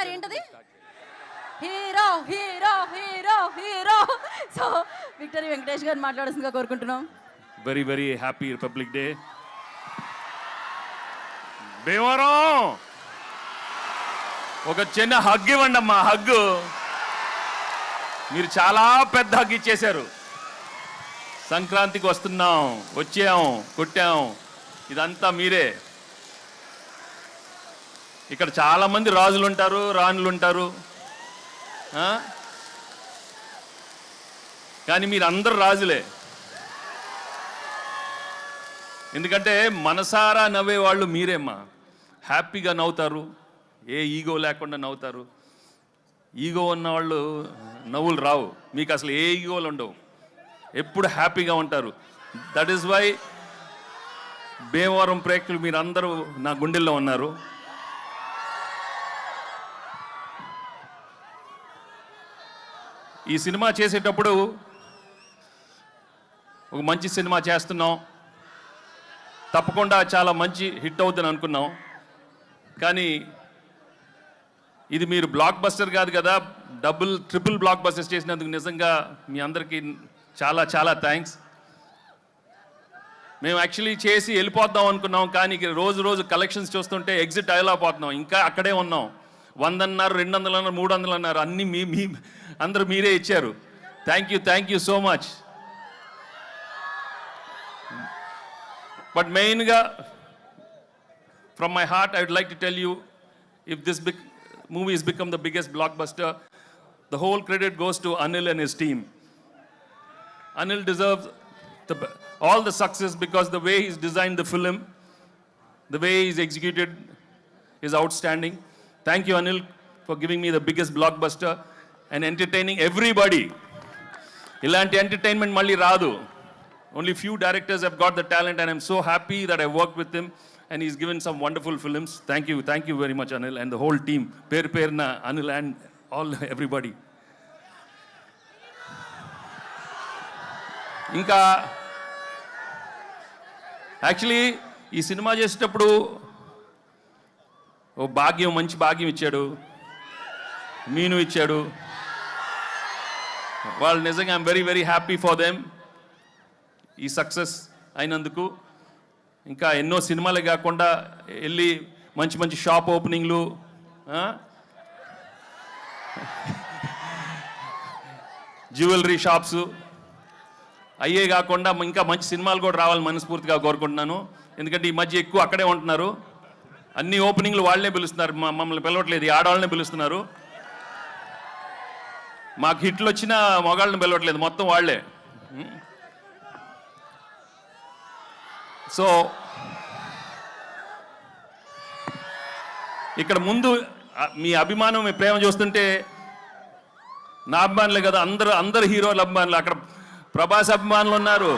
చేస్తున్నారు ఏంటది? Hero hero hero hero. So victory Venkatesh గారిని మాట్లాడాల్సిందిగా కోరుకుంటున్నాం. Very very happy republic day. Bhimavaram ఒక చిన్న హగ్ ఇవ్వండి అమ్మా, హగ్. మీరు చాలా పెద్ద హగ్ ఇచ్చేశారు. సంక్రాంతికి వస్తున్నాం, వచ్చాం, కొట్టాం, ఇదంతా మీరే. ఇక్కడ చాలామంది రాజులు ఉంటారు, రాణులు ఉంటారు, కానీ మీరు అందరు రాజులే. ఎందుకంటే మనసారా నవ్వే వాళ్ళు మీరేమ్మా. హ్యాపీగా నవ్వుతారు, ఏ ఈగో లేకుండా నవ్వుతారు. ఈగో ఉన్నవాళ్ళు నవ్వులు రావు, మీకు అసలు ఏ ఈగోలు ఉండవు, ఎప్పుడు హ్యాపీగా ఉంటారు. దట్ ఈస్ వై భీమవరం ప్రేక్షకులు మీరందరూ నా గుండెల్లో ఉన్నారు. ఈ సినిమా చేసేటప్పుడు ఒక మంచి సినిమా చేస్తున్నాం, తప్పకుండా చాలా మంచి హిట్ అవుతుందని అనుకున్నాం. కానీ ఇది మీరు బ్లాక్ బస్టర్ కాదు కదా, డబుల్ ట్రిపుల్ బ్లాక్ బస్టర్స్ చేసినందుకు నిజంగా మీ అందరికీ చాలా చాలా థ్యాంక్స్. మేము యాక్చువల్లీ చేసి వెళ్ళిపోద్దాం అనుకున్నాం, కానీ రోజు రోజు కలెక్షన్స్ చూస్తుంటే ఎగ్జిట్ అయ్యలేకపోతున్నాం. ఇంకా అక్కడే ఉన్నాం. 100 అన్నారు, 200 అన్నారు, 300 అన్నారు, అన్నీ మీ అందరూ మీరే ఇచ్చారు. Thank you so much. But మెయిన్గా from my heart I would like to tell you, if this movie has become the biggest blockbuster, the whole credit goes to Anil and his team. Anil deserves all the success because the way he's designed the film, the way he's executed is outstanding. Thank you, Anil, for giving me the biggest blockbuster and entertaining everybody. Ilanti entertainment malli raadu. Only few directors have got the talent, and I'm so happy that I worked with him and he's given some wonderful films. Thank you very much, Anil, and the whole team. Perna Anil and all everybody. ఇంకా actually ఈ cinema చేసేటప్పుడు ఓ మంచి భాగ్యం ఇచ్చాడు, మీను ఇచ్చాడు. వాళ్ళు నిజంగా I'm very very happy for them ఈ సక్సెస్ అయినందుకు. ఇంకా ఎన్నో సినిమాలే కాకుండా వెళ్ళి మంచి మంచి షాప్ ఓపెనింగ్లు, జ్యువెలరీ షాప్స్ అయ్యే కాకుండా ఇంకా మంచి సినిమాలు కూడా రావాలని మనస్ఫూర్తిగా కోరుకుంటున్నాను. ఎందుకంటే ఈ మధ్య ఎక్కువ అక్కడే ఉంటున్నారు, అన్ని ఓపెనింగ్లు వాళ్ళనే పిలుస్తున్నారు, మమ్మల్ని పిలవట్లేదు, ఈ ఆడవాళ్ళనే పిలుస్తున్నారు. మాకు హిట్లు వచ్చినా మగాళ్ళని పిలవట్లేదు, మొత్తం వాళ్ళే. సో ఇక్కడ ముందు మీ అభిమానం, మీ ప్రేమ చూస్తుంటే నా అభిమానులే కదా, అందరు హీరోల అభిమానులు. అక్కడ ప్రభాస్ అభిమానులు ఉన్నారు,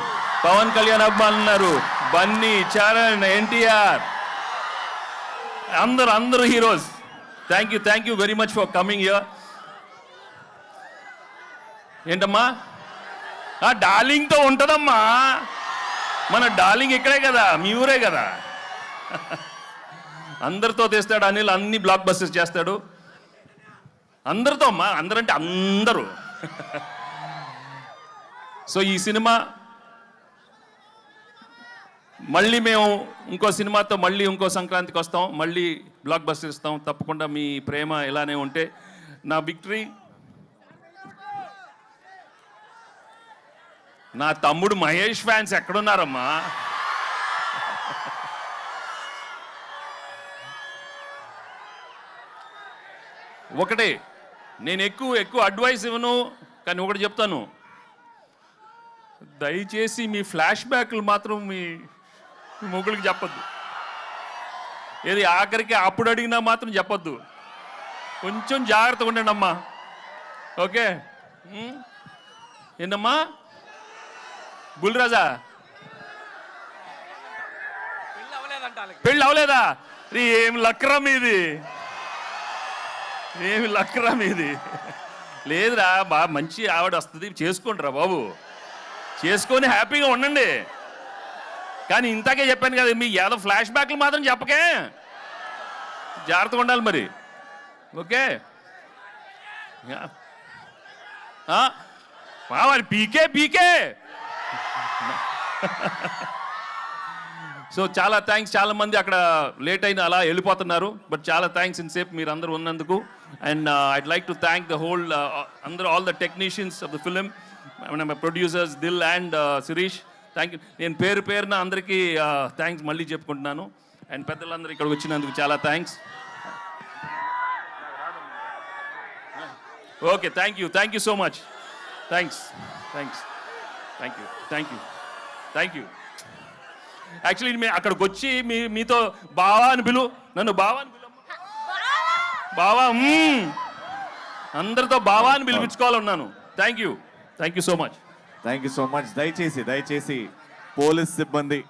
పవన్ కళ్యాణ్ అభిమానులు ఉన్నారు, బన్నీ, చరణ్, ఎన్టీఆర్, అందరు heroes. Thank you very much for coming here. ఏంటమ్మా డార్లింగ్తో ఉంటుందమ్మా, మన డార్లింగ్ ఇక్కడే కదా, మీ ఊరే కదా. అందరితో తెస్తాడు అనిల్, అన్ని బ్లాక్ బస్టర్స్ చేస్తాడు అందరితో అమ్మా, అందరంటే అందరూ. సో ఈ సినిమా మళ్ళీ మేము ఇంకో సినిమాతో మళ్ళీ ఇంకో సంక్రాంతికి వస్తాం, మళ్ళీ బ్లాక్ బస్టర్ ఇస్తాం. తప్పకుండా మీ ప్రేమ ఇలానే ఉంటే. నా విక్టరీ నా తమ్ముడు మహేష్ ఫ్యాన్స్ ఎక్కడున్నారమ్మా? ఒకటే, నేను ఎక్కువ అడ్వైస్ ఇవ్వను, కానీ ఒకటి చెప్తాను, దయచేసి మీ ఫ్లాష్ బ్యాక్లు మాత్రం మీ మొగుడికి చెప్పొద్దు. ఏది ఆఖరికి అప్పుడు అడిగినా మాత్రం చెప్పొద్దు. కొంచెం జాగ్రత్తగా ఉండండి అమ్మా, ఓకే? ఏంటమ్మా బుల్రాజా, పెళ్ళి అవలేదా? ఏం లక్రా మీది, ఏమి లక్రా మీది? లేదురా, బాగా మంచి ఆవిడ వస్తుంది, చేసుకోండి రా బాబు, చేసుకొని హ్యాపీగా ఉండండి. కానీ ఇంతకే చెప్పాను కదా, మీ ఏదో ఫ్లాష్ బ్యాక్లు మాత్రం చెప్పకే, జాగ్రత్తగా ఉండాలి మరి. ఓకే మరి పీకే పీకే. సో చాలా థ్యాంక్స్. చాలా మంది అక్కడ లేట్ అయిన అలా వెళ్ళిపోతున్నారు, బట్ చాలా థ్యాంక్స్ ఇన్సేపు మీరు అందరూ ఉన్నందుకు. And I'd like to thank the whole అందరూ all the technicians of the film, my producers Dil and Shirish. Thank you. నేను పేరు పేరున అందరికీ థ్యాంక్స్ మళ్ళీ చెప్పుకుంటున్నాను. అండ్ పెద్దలందరూ ఇక్కడికి వచ్చినందుకు చాలా thanks. Okay, thank you so much. Thanks. Thank you. Actually మేము అక్కడికి వచ్చి మీతో బావా అని పిలు, నన్ను బావా అని పిలు, బావా అందరితో బావా అని పిలిపించుకోవాలన్నాను. Thank you so much. దయచేసి పోలీస్ సిబ్బంది